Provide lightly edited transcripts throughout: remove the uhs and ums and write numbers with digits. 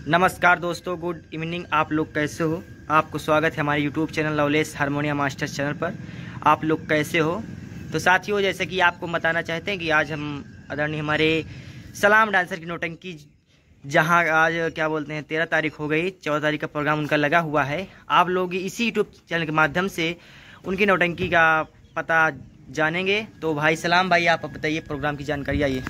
नमस्कार दोस्तों, good evening. आप लोग कैसे हो? आपको स्वागत है हमारे YouTube channel loveless harmonium master channel पर। आप लोग कैसे हो? तो साथियों, जैसे कि आपको बताना चाहते हैं कि आज हम आदरणीय हमारे सलाम डांसर की नौटंकी, जहां आज क्या बोलते हैं 13 तारीख हो गई, 14 तारीख का प्रोग्राम उनका लगा हुआ है। आप लोग इसी यूट्यूब चैनल के माध्यम से उनकी नौटंकी का पता जानेंगे। तो भाई सलाम भाई, आप बताइए प्रोग्राम की जानकारी। आइए।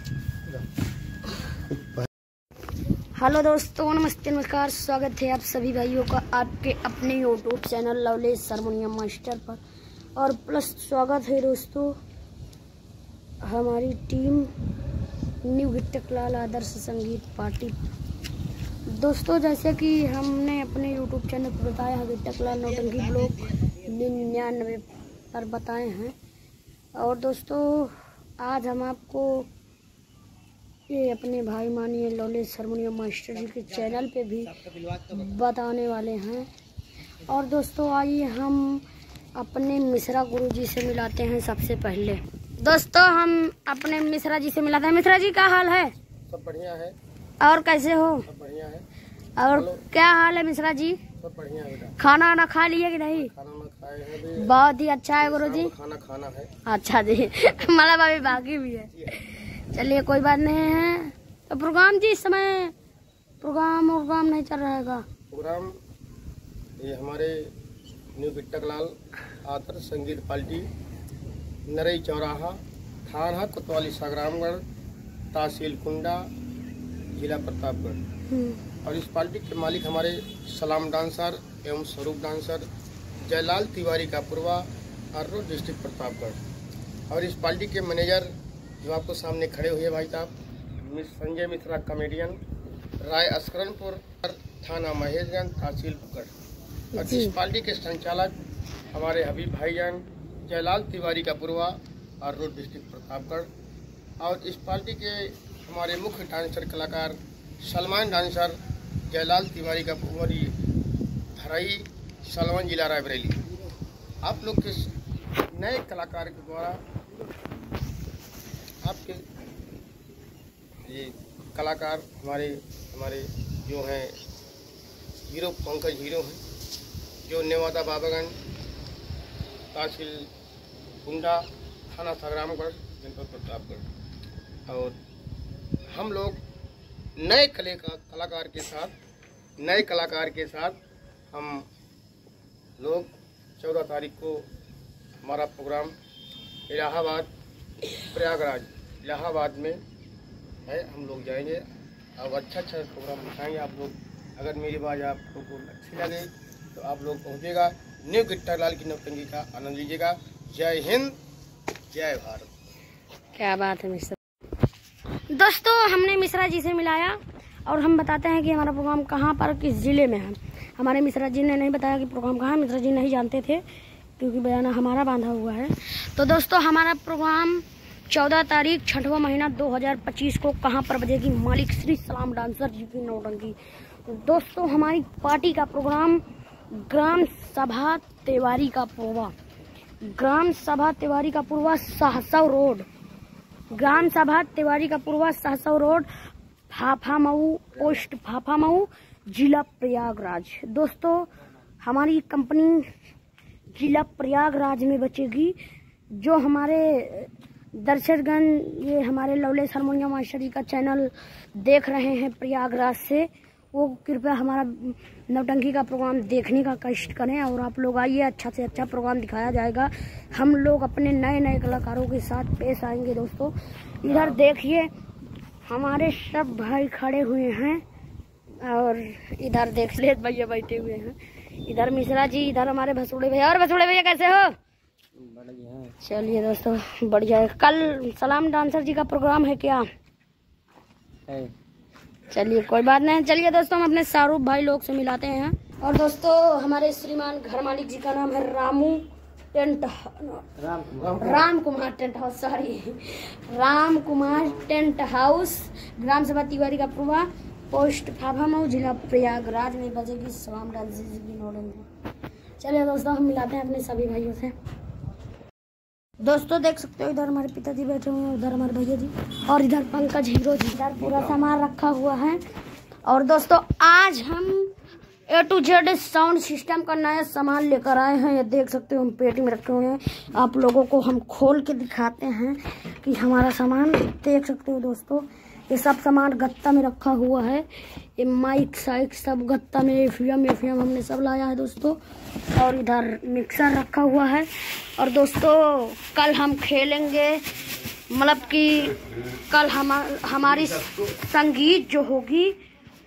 हेलो दोस्तों, नमस्ते, नमस्कार। स्वागत है आप सभी भाइयों का आपके अपने YouTube channel loveless harmonium master पर। और प्लस स्वागत है दोस्तों हमारी टीम न्यू गिट्टकलाल आदर्श संगीत पार्टी। दोस्तों, जैसे कि हमने अपने यूट्यूब चैनल पर बताया है, गिट्टकलाल नौटंकी ब्लॉग 99 पर बताए हैं। और दोस्तों, आज हम आपको ये अपने भाई मानिए लवलेस हारमोनियम मास्टर जी के चैनल पे भी बताने वाले हैं। और दोस्तों, आइए हम अपने मिश्रा गुरुजी से मिलाते हैं। सबसे पहले दोस्तों हम अपने मिश्रा जी से मिलाते हैं। मिश्रा जी, क्या हाल है? सब बढ़िया है। और कैसे हो? सब बढ़िया है। और क्या हाल है मिश्रा जी? सब बढ़िया है बेटा। खाना वाना खा लिए कि नहीं? खाना ना खाए हैं भी। बहुत ही अच्छा है गुरुजी। खाना है। अच्छा जी मतलब अभी बाकी भी है। चलिए, कोई बात नहीं है। तो प्रोग्राम जी, इस समय प्रोग्राम नहीं चल रहेगा। प्रोग्राम ये हमारे न्यू गिट्टकलाल आदर्श संगीत पार्टी, नरई चौराहा, थाना कोतवाली संग्रामगढ़, तहसील कुंडा, जिला प्रतापगढ़। और इस पार्टी के मालिक हमारे सलाम डांसर एवं स्वरूप डांसर जयलाल तिवारी का पूर्वा, अर्रोड डिस्ट्रिक्ट प्रतापगढ़। और इस पार्टी के मैनेजर जो आपको सामने खड़े हुए भाई साहब, मिस संजय मिश्रा कॉमेडियन, राय अस्करनपुर, थाना महेशगंज, तहसील पुकर। और इस पार्टी के संचालक हमारे हबीब भाईजान जयलाल तिवारी का पूर्वा, अर्रोड डिस्ट्रिक्ट प्रतापगढ़। और इस पार्टी के हमारे मुख्य डांसर कलाकार सलमान डांसर जयलाल तिवारी का पूर्वी, धरई, सलवन, जिला रायबरेली। आप लोग के नए कलाकार के द्वारा आपके ये कलाकार हमारे जो हैं हीरो पंकज हीरो हैं, जो नेवादा बाबागंज, तहसील कुंडा, थाना संग्रामगढ़, जनपद प्रतापगढ़। और हम लोग नए कलाकार के साथ हम लोग 14 तारीख को हमारा प्रोग्राम प्रयागराज इलाहाबाद में है। हम लोग जाएंगे और अच्छा प्रोग्राम दिखाएंगे। आप लोग, अगर मेरी बात आपको अच्छी लगे तो आप लोग पहुँचेगा, न्यू गिट्टकलाल की नौटंकी का आनंद लीजिएगा। जय हिंद, जय भारत। क्या बात है मिश्रा। दोस्तों, हमने मिश्रा जी से मिलाया और हम बताते हैं कि हमारा प्रोग्राम कहाँ पर, किस जिले में है। हमारे मिश्रा जी ने नहीं बताया कि प्रोग्राम कहाँ है। मिश्रा जी नहीं जानते थे क्योंकि बयाना हमारा बांधा हुआ है। तो दोस्तों, हमारा प्रोग्राम 14 तारीख 6वां महीना 2025 को कहाँ पर बजेगी? मालिक श्री सलाम डांसर जी की नौटंकी। दोस्तों, हमारी पार्टी का प्रोग्राम ग्राम सभा तिवारी का पूर्वा, ग्राम सभा तिवारी का पूर्वा, सहसव रोड, ग्राम सभा तिवारी का पूर्वा, सहसव रोड, फाफामऊ पोस्ट, फाफामऊ, जिला प्रयागराज। दोस्तों, हमारी कंपनी जिला प्रयागराज में बचेगी। जो हमारे दर्शकगण ये हमारे लवलेस हारमोनियम मास्टर जी का चैनल देख रहे हैं प्रयागराज से, वो कृपया हमारा नौटंकी का प्रोग्राम देखने का कष्ट करें। और आप लोग आइए, अच्छा से अच्छा प्रोग्राम दिखाया जाएगा। हम लोग अपने नए कलाकारों के साथ पेश आएंगे। दोस्तों, इधर देखिए, हमारे सब भाई खड़े हुए हैं और इधर देख ले भैया बैठे हुए हैं। इधर मिश्रा जी, इधर हमारे भसुड़े भैया। और भसुड़े भैया कैसे हो? चलिए दोस्तों, बढ़िया है। कल सलाम डांसर जी का प्रोग्राम है क्या? चलिए, कोई बात नहीं। चलिए दोस्तों, हम अपने शाहरुख भाई लोग से मिलाते हैं। और दोस्तों, हमारे श्रीमान घर मालिक जी का नाम है Ram Kumar tent house, Ram Kumar tent house, ग्राम सभा तिवारी का पूर्वा, पोस्ट फाफामऊ, जिला प्रयागराज में बजेगी सलाम डांसर जी की नौटंकी। चलिए दोस्तों, हम मिलाते हैं अपने सभी भाइयों से। दोस्तों देख सकते हो, इधर हमारे पिताजी बैठे हुए हैं, उधर हमारे भैया जी, और इधर पंकज हीरो जी। इधर पूरा सामान रखा हुआ है और दोस्तों आज हम A to Z sound system का नया सामान लेकर आए हैं। ये देख सकते हो हम पेटी में रखे हुए हैं। आप लोगों को हम खोल के दिखाते हैं कि हमारा सामान देख सकते हो दोस्तों। ये सब सामान गत्ता में रखा हुआ है। ये माइक साइक सब गत्ता में, एफएम हमने सब लाया है दोस्तों। और इधर मिक्सर रखा हुआ है। और दोस्तों कल हम खेलेंगे, मतलब कि कल हमारी संगीत जो होगी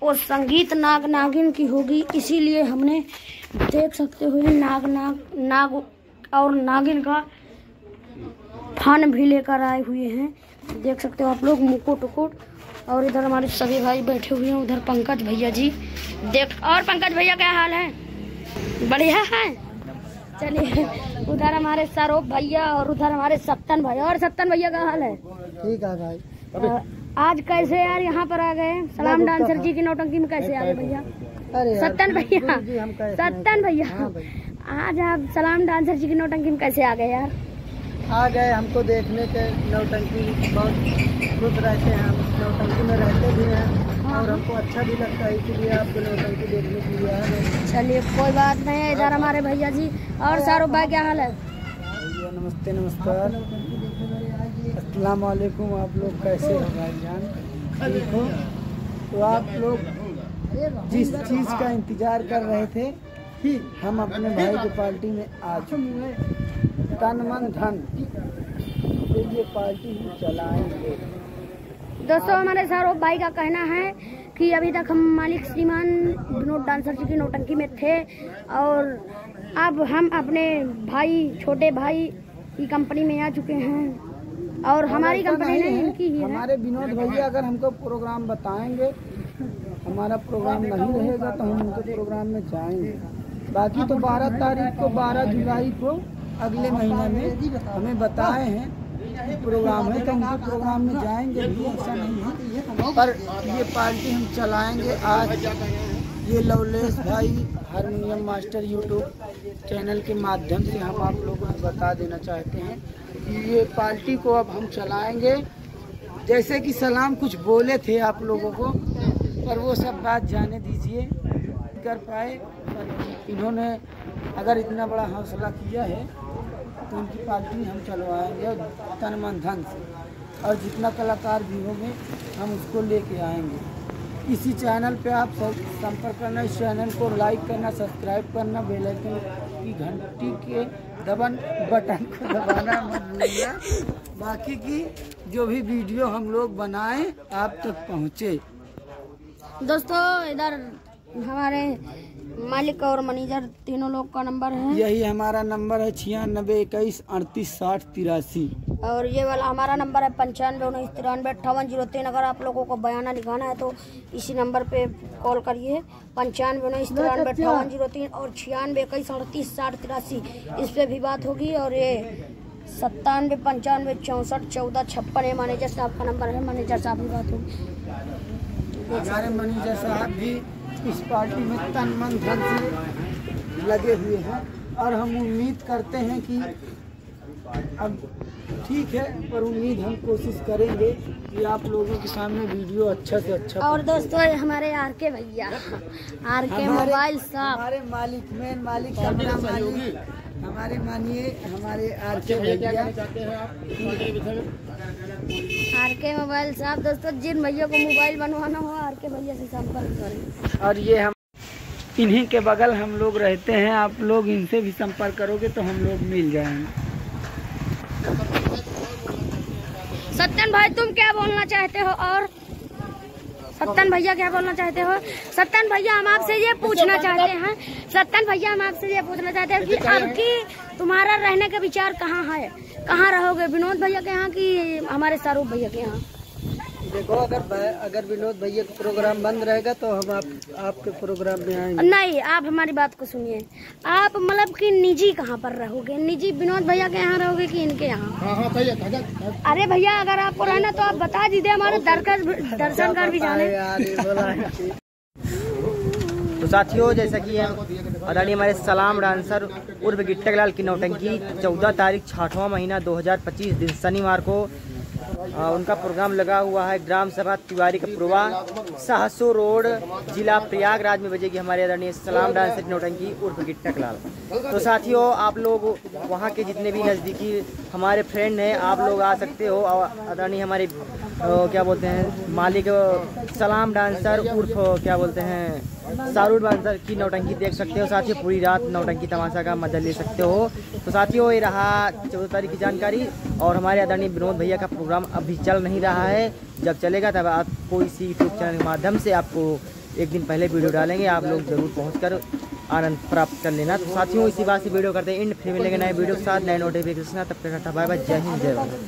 वो संगीत नाग नागिन की होगी। इसीलिए हमने देख सकते हो नाग और नागिन का फन भी लेकर आए हुए हैं। देख सकते हो आप लोग, मुकुट उकुट। और इधर हमारे सभी भाई बैठे हुए हैं। उधर पंकज भैया जी और पंकज भैया क्या हाल है? बढ़िया है। चलिए उधर हमारे सरोप भैया और उधर हमारे सत्तन भैया। और सत्तन भैया का हाल है? ठीक है भाई। आज कैसे यार यहाँ पर आ गए? सलाम डांसर जी की नौटंकी में कैसे आ गए भैया? सत्तन भैया आज आप सलाम डांसर जी की नौटंकी में कैसे आ गए यार? आ गए हमको देखने के। नौटंकी बहुत खुश रहते हैं, हम नौटंकी में रहते भी हैं और हमको अच्छा भी लगता है, इसलिए आपको नौटंकी देखने के लिए आए हैं। चलिए कोई बात नहीं। इधर हमारे भैया जी और शाहरुख भाई क्या हाल है? नमस्ते नमस्कार, अस्सलाम वालेकुम। आप लोग कैसे हो भाईजान? ठीक हो? तो आप लोग जिस चीज़ का इंतजार कर रहे थे हम अपने भाई की पार्टी में आ चुके हैं। तन मन धन तो ये पार्टी हम चलाएंगे। दोस्तों हमारे शाहरुख भाई का कहना है कि अभी तक हम मालिक श्रीमान विनोद डांसर जी की नौटंकी में थे और अब हम अपने भाई छोटे भाई की कंपनी में आ चुके हैं। और हमारी कंपनी नहीं इनकी ही है। हमारे विनोद भैया अगर हमको प्रोग्राम बताएंगे, हमारा प्रोग्राम नहीं रहेगा तो हम उनके प्रोग्राम में जाएंगे। बाकी तो 12 तारीख को 12 जुलाई को अगले महीने में हमें बताए हैं प्रोग्राम है, तो उनके प्रोग्राम में जाएंगे भी, ऐसा नहीं है। पर ये पार्टी हम चलाएंगे आज। ये लवलेश भाई हारमोनियम मास्टर यूट्यूब चैनल के माध्यम से हम आप लोगों को बता देना चाहते हैं कि ये पार्टी को अब हम चलाएंगे। जैसे कि सलाम कुछ बोले थे आप लोगों को, पर वो सब बात जाने दीजिए, कर पाए। पर इन्होंने अगर इतना बड़ा हौसला किया है तो उनकी पार्टी हम चलवाएंगे तन मन धन से। और जितना कलाकार भी होंगे हम उसको लेके आएंगे। इसी चैनल पे आप सब संपर्क करना, इस चैनल को लाइक करना, सब्सक्राइब करना, बेल आइकन की घंटी के बटन को दबाना मत भूलिए। बाकी की जो भी वीडियो हम लोग बनाएं आप तक पहुँचे। दोस्तों इधर हमारे मालिक और मैनेजर तीनों लोग का नंबर है। यही हमारा नंबर है 96 21 38 60 83। और ये वाला हमारा नंबर है 95 19 93 5803। अगर आप लोगों को बयाना लिखाना है तो इसी नंबर पे कॉल करिए। 95 19 93 5803 और 96 21 38 60 83 इस पे भी बात होगी। और ये 97 95 64 14 56 ये मैनेजर साहब का नंबर है। मैनेजर साहब की बात होगी। हमारे मैनेजर साहब भी इस पार्टी में तन मन धन से लगे हुए हैं और हम उम्मीद करते हैं कि अब ठीक है, पर उम्मीद हम कोशिश करेंगे कि आप लोगों के सामने वीडियो अच्छा से अच्छा। और दोस्तों हमारे आरके भैया, आरके मोबाइल साहब, हमारे मालिक मेन मालिक सबका मालिक हमारे मानिए हमारे आरके भैया, आरके मोबाइल साहब। दोस्तों जिन भैया को मोबाइल बनवाना हो आरके भैया से संपर्क करें। और ये हम इन्हीं के बगल हम लोग रहते हैं। आप लोग इनसे भी संपर्क करोगे तो हम लोग मिल जाएंगे। सत्तन भाई तुम क्या बोलना चाहते हो? और सत्तन भैया क्या बोलना चाहते हो? सत्तन भैया हम आपसे ये पूछना चाहते हैं, सत्तन भैया हम आपसे ये पूछना चाहते हैं कि अब की तुम्हारा रहने का विचार कहाँ है? कहाँ रहोगे? विनोद भैया के यहाँ कि हमारे शाहरुख भैया के यहाँ? देखो अगर विनोद भैया का प्रोग्राम बंद रहेगा तो हम आपके प्रोग्राम में आएंगे। नहीं, आप हमारी बात को सुनिए। आप मतलब कि निजी कहाँ पर रहोगे? निजी विनोद भैया के यहाँ रहोगे कि इनके यहाँ? अरे भैया अगर आपको रहना तो आप बता दीजिए, हमारे दर्शन कर भी जाने। तो साथियों जैसा कि आदरणीय हमारे सलाम डांसर उर्फ गिट्टक लाल की नौटंकी 14 तारीख 6वां महीना 2025 दिन शनिवार को उनका प्रोग्राम लगा हुआ है ग्राम सभा तिवारी का पुरवा, सहसो रोड, जिला प्रयागराज में बजेगी हमारे आदरणीय सलाम डांसर नौटंकी उर्फ गिट्टक लाल। तो साथियों, आप लोग वहाँ के जितने भी नज़दीकी हमारे फ्रेंड हैं, आप लोग आ सकते हो। आदरणीय हमारे क्या बोलते हैं मालिक सलाम डांसर उर्फ क्या बोलते हैं शाहरुख डांसर की नौटंकी देख सकते हो। साथियों, पूरी रात नौटंकी तमाशा का मजा ले सकते हो। तो साथियों, ये रहा 14 तारीख की जानकारी। और हमारे आदरणीय विनोद भैया का प्रोग्राम अभी चल नहीं रहा है, जब चलेगा तब आपको इसी यूट्यूब चैनल के माध्यम से आपको एक दिन पहले वीडियो डालेंगे, आप लोग ज़रूर पहुँच आनंद प्राप्त कर लेना। तो साथियों, इसी बात से वीडियो करते हैं एंड, फिर मिलेंगे नए वीडियो के साथ, नए नोटिफिकेशन। तब तक बाय बाय, जय हिंद, जय भारत।